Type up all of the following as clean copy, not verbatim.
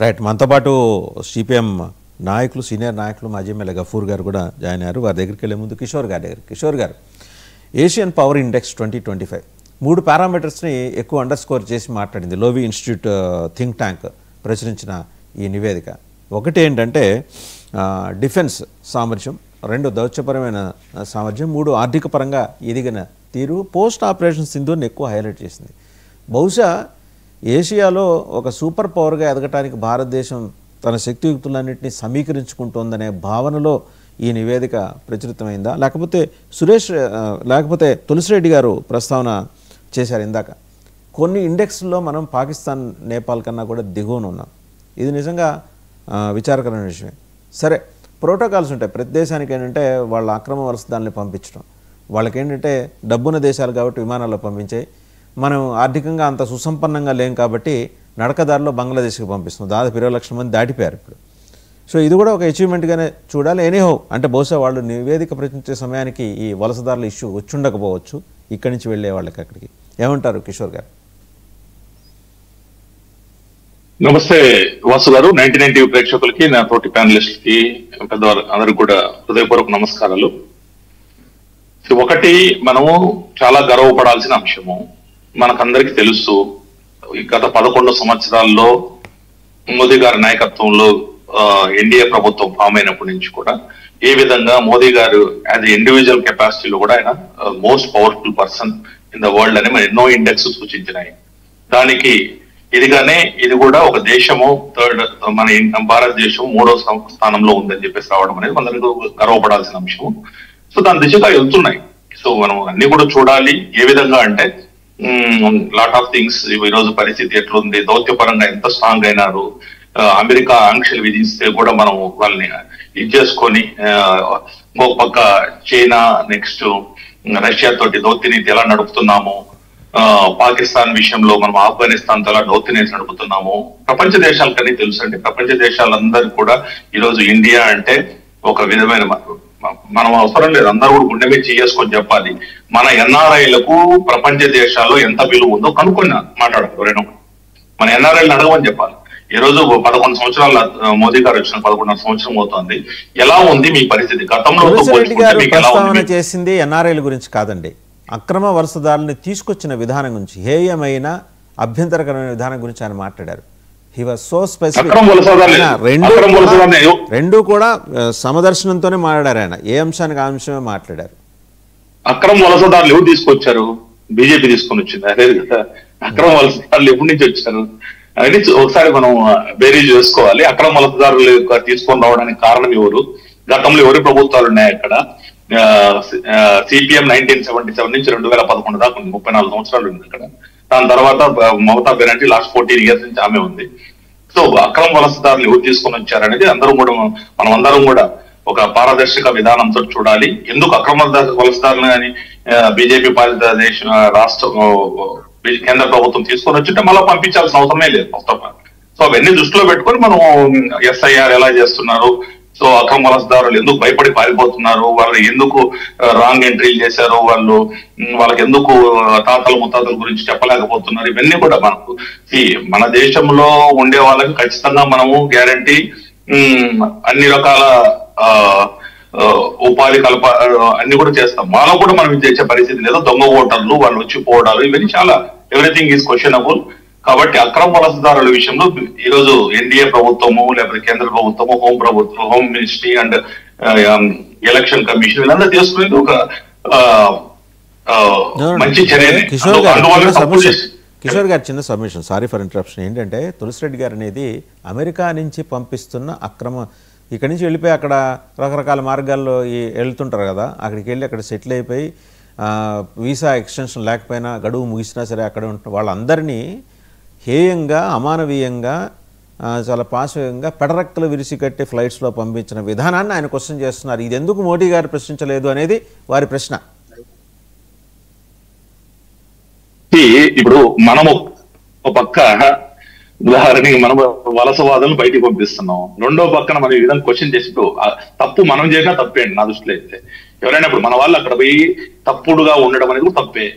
Right. మనతో పాటు CPM నాయకులు, సీనియర్ నాయకులు, మాజీ ఎమ్మెల్యే గఫూర్ గారు కూడా జాయిన్ అయ్యారు. వారి దగ్గరికి వెళ్ళే ముందు కిషోర్ గారు, ఏషియన్ పవర్ ఇండెక్స్ 2025 3 పారామీటర్స్ని ఎక్కువ అండర్స్కోర్ చేసి మాట్లాడింది లోవి ఇన్స్టిట్యూట్ థింక్ ట్యాంక్ ప్రచురించిన ఈ నివేదిక. ఒకటి ఏంటంటే డిఫెన్స్ సామర్థ్యం, 2 దౌత్యపరమైన సామర్థ్యం, 3 ఆర్థిక పరంగా ఎదిగిన తీరు, పోస్ట్ ఆపరేషన్ సింధూర్ని ఎక్కువ హైలైట్ చేసింది. బహుశా ఏషియాలో ఒక సూపర్ పవర్గా ఎదగటానికి భారతదేశం తన శక్తియుక్తులన్నింటినీ సమీకరించుకుంటోందనే భావనలో ఈ నివేదిక ప్రచురితమైందా, లేకపోతే తులసిరెడ్డి గారు ప్రస్తావన చేశారు ఇందాక, కొన్ని ఇండెక్స్లో మనం పాకిస్తాన్, నేపాల్ కన్నా కూడా దిగువన ఉన్నాం. ఇది నిజంగా విచారకరమైన విషయమే. సరే, ప్రోటోకాల్స్ ఉంటాయి ప్రతి దేశానికి. ఏంటంటే వాళ్ళ అక్రమ వలసదాన్ని పంపించడం, వాళ్ళకేంటంటే డబ్బున్న దేశాలు కాబట్టి విమానాల్లో పంపించాయి. మనం ఆర్థికంగా అంత సుసంపన్నంగా లేం కాబట్టి నడకదారిలో బంగ్లాదేశ్కి పంపిస్తున్నాం. దాదాపు 20 లక్షల మంది దాటిపోయారు ఇప్పుడు. సో ఇది కూడా ఒక అచీవ్మెంట్గానే చూడాలి. ఎనీహౌ, అంటే బహుశా వాళ్ళు నివేదిక ప్రచురించే సమయానికి ఈ వలసదారుల ఇష్యూ వచ్చుండకపోవచ్చు ఇక్కడి నుంచి వెళ్ళే వాళ్ళకి అక్కడికి. ఏమంటారు కిషోర్ గారు? నమస్తే వాసు గారు, 99 టీవీ ప్రేక్షకులకి, నా తోటి ప్యానలిస్ట్కి, పెద్దవారు అందరికి కూడా హృదయపూర్వక నమస్కారాలు. ఒకటి, మనము చాలా గర్వపడాల్సిన అంశము. మనకందరికి తెలుసు, గత 11 సంవత్సరాల్లో మోదీ గారి నాయకత్వంలో ఎన్డీఏ ప్రభుత్వం ఫామ్ అయినప్పటి నుంచి కూడా ఏ విధంగా మోదీ గారు యాజ్ ఇండివిజువల్ కెపాసిటీలో కూడా ఆయన most powerful person in the world అని మన ఎన్నో ఇండెక్స్ సూచించినాయి. దానికి ఇదిగానే ఇది కూడా ఒక దేశము మన భారతదేశం 3వ స్థానంలో ఉందని చెప్పేసి రావడం అనేది మనందరికీ గర్వపడాల్సిన అంశము. సో దాని దిశగా వెళ్తున్నాయి. సో మనం అన్ని కూడా చూడాలి. ఏ విధంగా అంటే లాట్ ఆఫ్ థింగ్స్, ఈ రోజు పరిస్థితి ఎట్లుంది, దౌత్యపరంగా ఎంత స్ట్రాంగ్ అయినారు, అమెరికా ఆంక్షలు విధిస్తే కూడా మనం వాళ్ళని ఇది చేసుకొని, ఇంకొక పక్క చైనా, నెక్స్ట్ రష్యా తోటి దౌత్య నీతి ఎలా నడుపుతున్నాము, పాకిస్తాన్ విషయంలో మనం ఆఫ్ఘనిస్తాన్ తో ఎలా దౌత్య నీతి నడుపుతున్నాము. ప్రపంచ దేశాలకన్నీ తెలుసు అండి. ప్రపంచ దేశాలందరూ కూడా ఈరోజు ఇండియా అంటే ఒక విధమైన, మనం అవసరం లేదు, అందరూ కూడా గుండె మీద చేసుకొని చెప్పాలి, మన ఎన్ఆర్ఐలకు ప్రపంచ దేశాల్లో ఎంత విలువ ఉందో కనుక్కొని మాట్లాడాలి. ఎవరైనా మన ఎన్ఆర్ఐలను అడగమని చెప్పాలి. ఈ రోజు 11 సంవత్సరాల మోదీ గారు వచ్చిన 11 సంవత్సరం అవుతుంది. ఎలా ఉంది మీ పరిస్థితి? గతంలో ప్రస్తావన చేసింది ఎన్ఆర్ఐల గురించి కాదండి, అక్రమ వలసదారుల్ని తీసుకొచ్చిన విధానం గురించి, హేయమైన అభ్యంతరకరమైన విధానం గురించి ఆయన మాట్లాడారు. He was so specific. రెండు కూడా సమదర్శనంతోనే మాట్లాడారు ఆయన. ఏ అంశానికి ఆ అంశమే మాట్లాడారు. అక్రమ వలసదారులు ఎవరు తీసుకొచ్చారు? బీజేపీ తీసుకొని వచ్చింది. అదే కదా, అక్రమ వలసదారులు ఎప్పటి నుంచి వచ్చారు అనేది ఒకసారి మనం బేరీజ్ చేసుకోవాలి. అక్రమ వలసదారులు తీసుకొని రావడానికి కారణం ఎవరు? గతంలో ఎవరి ప్రభుత్వాలు ఉన్నాయి అక్కడ? సిపిఎం 1977 నుంచి 2011 దాకా ఉంది, 34 సంవత్సరాలు ఉంది అక్కడ. దాని తర్వాత మమతా బెనర్జీ లాస్ట్ 14 ఇయర్స్ నుంచి ఆమె ఉంది. సో అక్రమ వలసదారులు ఎవరు తీసుకొని వచ్చారనేది అందరూ కూడా, మనం అందరం కూడా ఒక పారదర్శక విధానంతో చూడాలి. ఎందుకు అక్రమ వలసదారులు అని బీజేపీ పాలిత రాష్ట్ర కేంద్ర ప్రభుత్వం తీసుకొని వచ్చింటే మళ్ళీ పంపించాల్సిన అవసరమే లేదు ఫస్ట్ ఆఫ్ ఆల్. సో అవన్నీ దృష్టిలో పెట్టుకొని మనం ఎస్ఐఆర్ ఎలా చేస్తున్నారు, సో అక్రమ వలసదారులు ఎందుకు భయపడి పారిపోతున్నారు, వాళ్ళు ఎందుకు రాంగ్ ఎంట్రీలు చేశారు, వాళ్ళకి ఎందుకు తాతల ముత్తాతల గురించి చెప్పలేకపోతున్నారు, ఇవన్నీ కూడా మనకు మన దేశంలో ఉండే వాళ్ళకి ఖచ్చితంగా మనము గ్యారంటీ అన్ని రకాల ఉపాధి అన్ని కూడా చేస్తాం. వాళ్ళకు కూడా మనం చేసే పరిస్థితి లేదు. దొంగ ఓటర్లు, వాళ్ళు వచ్చి పోవడాలు, ఇవన్నీ చాలా, ఎవ్రీథింగ్ ఈజ్ క్వశ్చనబుల్. కాబట్టి అక్రమ వలసదారుల విషయంలో ఈరోజు ఎన్డీఏ ప్రభుత్వము, లేకపోతే కేంద్ర ప్రభుత్వము, home ministry and election commission వీళ్ళందరూ తీసుకునేది ఒక మంచి చర్య. కిషోర్ గారు, చిన్న సబ్మిషన్, సారీ ఫర్ ఇంటరప్షన్. ఏంటంటే తులసిరెడ్డి గారు అనేది అమెరికా నుంచి పంపిస్తున్న అక్రమ, ఇక్కడి నుంచి వెళ్ళిపోయి అక్కడ రకరకాల మార్గాల్లో వెళ్తుంటారు కదా, అక్కడికి వెళ్ళి అక్కడ సెటిల్ అయిపోయి వీసా ఎక్స్టెన్షన్ లేకపోయినా గడువు ముగిసినా సరే అక్కడ ఉంటున్న వాళ్ళందరినీ హేయంగా, అమానవీయంగా, చాలా పాశవంగా పెడరెక్కలు విరిసి కట్టి ఫ్లైట్స్లో పంపించిన విధానాన్ని ఆయన క్వశ్చన్ చేస్తున్నారు. ఇది ఎందుకు మోడీ గారు ప్రశ్నించలేదు అనేది వారి ప్రశ్న. ఇప్పుడు మనము ఒక పక్క ఉదాహరణకి మనం వలసవాదులను బయటికి పంపిస్తున్నాం, రెండో పక్కన మనం ఈ విధంగా క్వశ్చన్ చేసినప్పుడు తప్పు మనం చేసినా తప్పే అండి నా దృష్టిలో అయితే. ఎవరైనా ఇప్పుడు మన వాళ్ళు అక్కడ పోయి తప్పుడుగా ఉండడం అనేది తప్పే.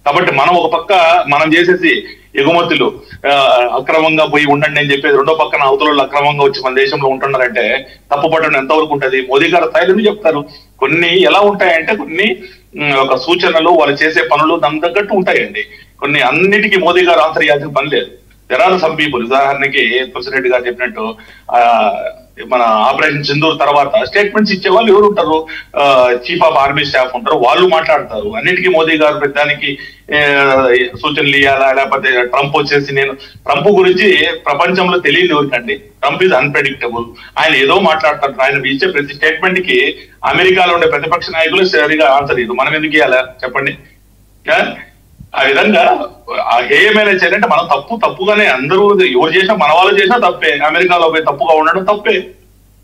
కాబట్టి మనం ఒక పక్క మనం చేసేసి ఎగుమతులు అక్రమంగా పోయి ఉండండి అని చెప్పేది, రెండో పక్కన అవతల అక్రమంగా వచ్చి మన దేశంలో ఉంటున్నారంటే తప్పుపడడం ఎంతవరకు ఉంటది? మోదీ గారు స్థాయిలో చెప్తారు. కొన్ని ఎలా ఉంటాయంటే కొన్ని ఒక సూచనలు, వాళ్ళు చేసే పనులు దాని తగ్గట్టు ఉంటాయండి. కొన్ని అన్నిటికీ మోదీ గారు ఆన్సర్ ఇవ్వాల్సిన పని లేదు. దెర్ ఆర్ సమ్ పీపుల్, ఉదాహరణకి తులసిరెడ్డి గారు చెప్పినట్టు మన ఆపరేషన్ సింధూర్ తర్వాత స్టేట్మెంట్స్ ఇచ్చే వాళ్ళు ఎవరు ఉంటారు? చీఫ్ ఆఫ్ ఆర్మీ స్టాఫ్ ఉంటారు, వాళ్ళు మాట్లాడతారు. అన్నిటికీ మోదీ గారు పెద్దానికి సూచనలు ఇవ్వాలా? లేకపోతే ట్రంప్ వచ్చేసి, నేను ట్రంప్ గురించి ప్రపంచంలో తెలియదు ఎవరికండి. Trump is unpredictable. ఆయన ఏదో మాట్లాడతారు. ఆయన ఇచ్చే ప్రతి స్టేట్మెంట్ కి అమెరికాలో ఉండే ప్రతిపక్ష నాయకులు సరిగా ఆన్సర్ ఇవ్వదు. మనం ఎందుకు ఇవ్వాలా చెప్పండి? ఆ విధంగా ఏమైనా చేయాలంటే మనం తప్పుగానే అందరూ ఎవరు చేసినా, మన వాళ్ళు చేసినా తప్పే. అమెరికాలో పోయి తప్పుగా ఉండడం తప్పే.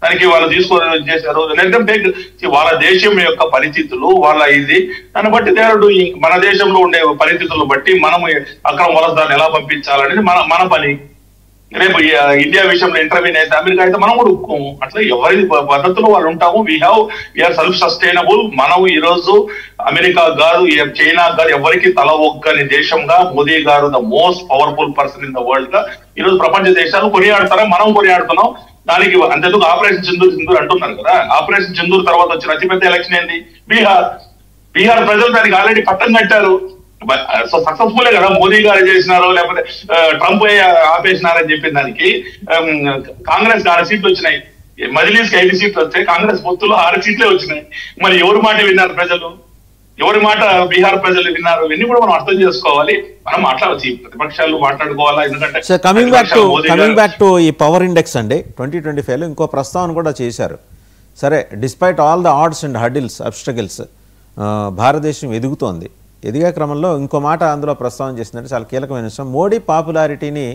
దానికి వాళ్ళు తీసుకొని చేశారు. లేదంటే వాళ్ళ దేశం యొక్క పరిస్థితులు, వాళ్ళ ఇది దాన్ని బట్టి దేవడు మన దేశంలో ఉండే పరిస్థితులను బట్టి మనం అక్రమ వలసదాన్ని ఎలా పంపించాలనేది మన పని. రేపు ఇండియా విషయంలో ఇంటర్వ్యూన్ అయితే అమెరికా అయితే మనం కూడా ఒప్పుకోము. అట్లా ఎవరి పద్ధతిలో వాళ్ళు ఉంటాము. We are self sustainable. మనం ఈ రోజు అమెరికా కాదు, చైనా కాదు, ఎవరికి తల ఒగ్గని దేశంగా మోదీ గారు the most powerful person in the world గా ఈరోజు ప్రపంచ దేశాలు కొనియాడతారా, మనం కొనియాడుతున్నాం. దానికి అంతేందుకు ఆపరేషన్ సింధూర్ అంటున్నారు కదా. ఆపరేషన్ సింధూర్ తర్వాత వచ్చిన అతిపెద్ద ఎలక్షన్ ఏంది? బీహార్ ప్రజలు దానికి ఆల్రెడీ పట్టం కట్టారు. సక్సెస్ఫుల్ కదా మోదీ గారు చేసినారు, లేకపోతే ట్రంప్ ఆపేసినారని చెప్పిన దానికి కాంగ్రెస్ 6 సీట్లు వచ్చినాయి. మజ్లీస్కి 5 సీట్లు వచ్చాయి. కాంగ్రెస్ పొత్తులో 6 సీట్లే వచ్చినాయి. మరి ఎవరి మాట విన్నారు ప్రజలు? ఎవరి మాట బీహార్ ప్రజలు విన్నారు? ఇవన్నీ కూడా మనం అర్థం చేసుకోవాలి. మనం మాట్లాడచ్చు, ప్రతిపక్షాలు మాట్లాడుకోవాలా. ఎందుకంటే కమింగ్ బ్యాక్ టు ఈ పవర్ ఇండెక్స్ అండి, 2025లో ఇంకో ప్రస్తావన కూడా చేశారు. సరే, despite all the odds and hurdles, obstacles, భారతదేశం ఎదుగుతోంది. ఎదిగే క్రమంలో ఇంకో మాట అందులో ప్రస్తావన చేసిందంటే చాలా కీలకమైన విషయం. మోడీ పాపులారిటీని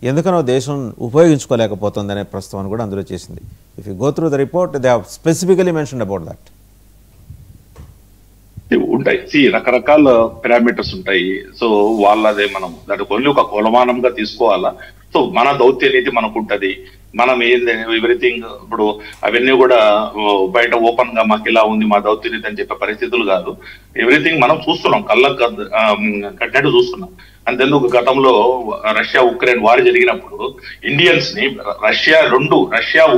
ఎందుకనో దేశం ఉపయోగించుకోలేకపోతుంది అనే ప్రస్తావన కూడా అందులో చేసింది. If you go through the report, they have specifically mentioned about that. ఉంటాయి రకరకాల పారామీటర్స్ ఉంటాయి. సో వాళ్ళదే మనం దానికి ఓన్లీ ఒక కొలమానంగా తీసుకోవాలా. సో మన దౌత్య నీతి మనకు ఉంటది. మనం ఏంది ఎవ్రీథింగ్ ఇప్పుడు అవన్నీ కూడా బయట ఓపెన్ గా మాకు ఇలా ఉంది మా దౌత్య నీతి అని చెప్పే పరిస్థితులు కాదు. ఎవ్రీథింగ్ మనం చూస్తున్నాం, కళ్ళకు కట్టినట్టు చూస్తున్నాం. అంతేందుకు గతంలో రష్యా ఉక్రెయిన్ వార్ జరిగినప్పుడు ఇండియన్స్ ని రష్యా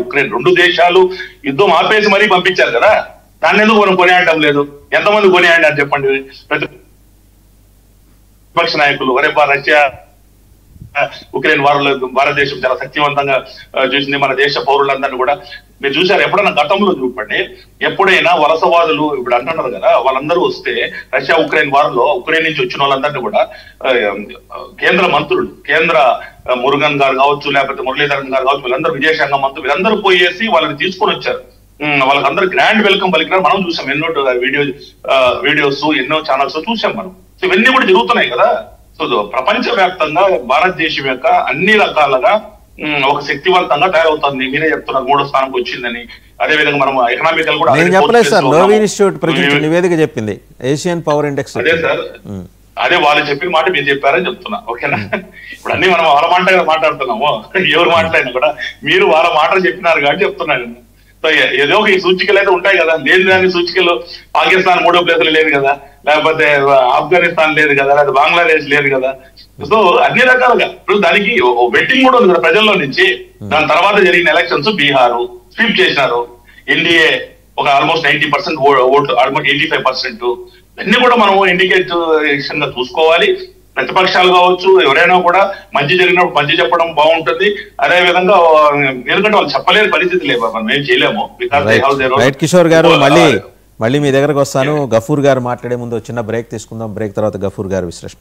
ఉక్రెయిన్ 2 దేశాలు యుద్ధం ఆపేసి మరీ పంపించారు కదా. దాన్ని ఎందుకు మనం కొనియాడటం లేదు? ఎంతమంది కొనియాడారు చెప్పండి? ప్రతిపక్ష నాయకులు వరే రష్యా ఉక్రెయిన్ వారిలో భారతదేశం చాలా శక్తివంతంగా చూసింది. మన దేశ పౌరులందరినీ కూడా మీరు చూసారు ఎప్పుడైనా గతంలో చూపండి, ఎప్పుడైనా వలసవాదులు ఇప్పుడు అంటున్నారు కదా, వాళ్ళందరూ వస్తే రష్యా ఉక్రెయిన్ వారిలో ఉక్రెయిన్ నుంచి వచ్చిన వాళ్ళందరినీ కూడా కేంద్ర మంత్రులు, మురుగన్ గారు కావచ్చు, లేకపోతే మురళీధరన్ గారు కావచ్చు, వీళ్ళందరూ విదేశాంగ మంత్రులు, వీళ్ళందరూ పోయేసి వాళ్ళని తీసుకొని వచ్చారు. వాళ్ళకందరూ గ్రాండ్ వెల్కమ్ పలికినారు. మనం చూసాం ఎన్నో వీడియోస్, ఎన్నో ఛానల్స్ చూసాం మనం. సో ఇవన్నీ కూడా జరుగుతున్నాయి కదా. సో ప్రపంచ వ్యాప్తంగా భారతదేశం యొక్క అన్ని రకాలుగా ఒక శక్తివంతంగా తయారవుతుంది. మీరే చెప్తున్నారు 3వ స్థానంకి వచ్చిందని. అదే విధంగా మనం ఎకనామికల్ కూడా నేను చెప్పలేదు సార్, లోవి ఇన్స్టిట్యూట్ ప్రకటించిన నివేదిక చెప్పింది ఏషియన్ పవర్ ఇండెక్స్. అదే సార్, అదే వాళ్ళు చెప్పిన మాట మీరు చెప్పారని చెప్తున్నా. ఓకేనా? ఇప్పుడు అన్ని మనం వాళ్ళ మాట మాట్లాడుతున్నాము, ఎవరు మాట్లాడినా కూడా మీరు వాళ్ళ మాటలు చెప్పినారు కాబట్టి చెప్తున్నాను. సో ఏదో ఒక ఈ సూచికలు అయితే ఉంటాయి కదా. లేదు దాని సూచికలు పాకిస్తాన్ 3వ ప్లేస్లో లేదు కదా, లేకపోతే ఆఫ్ఘనిస్తాన్ లేదు కదా, లేకపోతే బంగ్లాదేశ్ లేదు కదా. సో అన్ని రకాలుగా ఇప్పుడు దానికి వెట్టింగ్ కూడా ఉంది కదా ప్రజల్లో నుంచి. దాని తర్వాత జరిగిన ఎలక్షన్స్ బీహార్ స్వీప్ చేసినారు. ఎన్డీఏ ఒక ఆల్మోస్ట్ 90% ఓట్లు, ఆల్మోస్ట్ 85%. అన్ని కూడా మనం ఇండికేషన్ గా చూసుకోవాలి. ప్రతిపక్షాలు కావచ్చు, ఎవరైనా కూడా మంచి జరిగినప్పుడు మంచి చెప్పడం బాగుంటుంది. అదే విధంగా ఎందుకంటే వాళ్ళు చెప్పలేని పరిస్థితి లేదు, మనం ఏం చేయలేము. రైట్ కిషోర్ గారు, మళ్ళీ మీ దగ్గరకు వస్తాను. గఫూర్ గారు మాట్లాడే ముందు చిన్న బ్రేక్ తీసుకుందాం. బ్రేక్ తర్వాత గఫూర్ గారు విశ్లేషణ.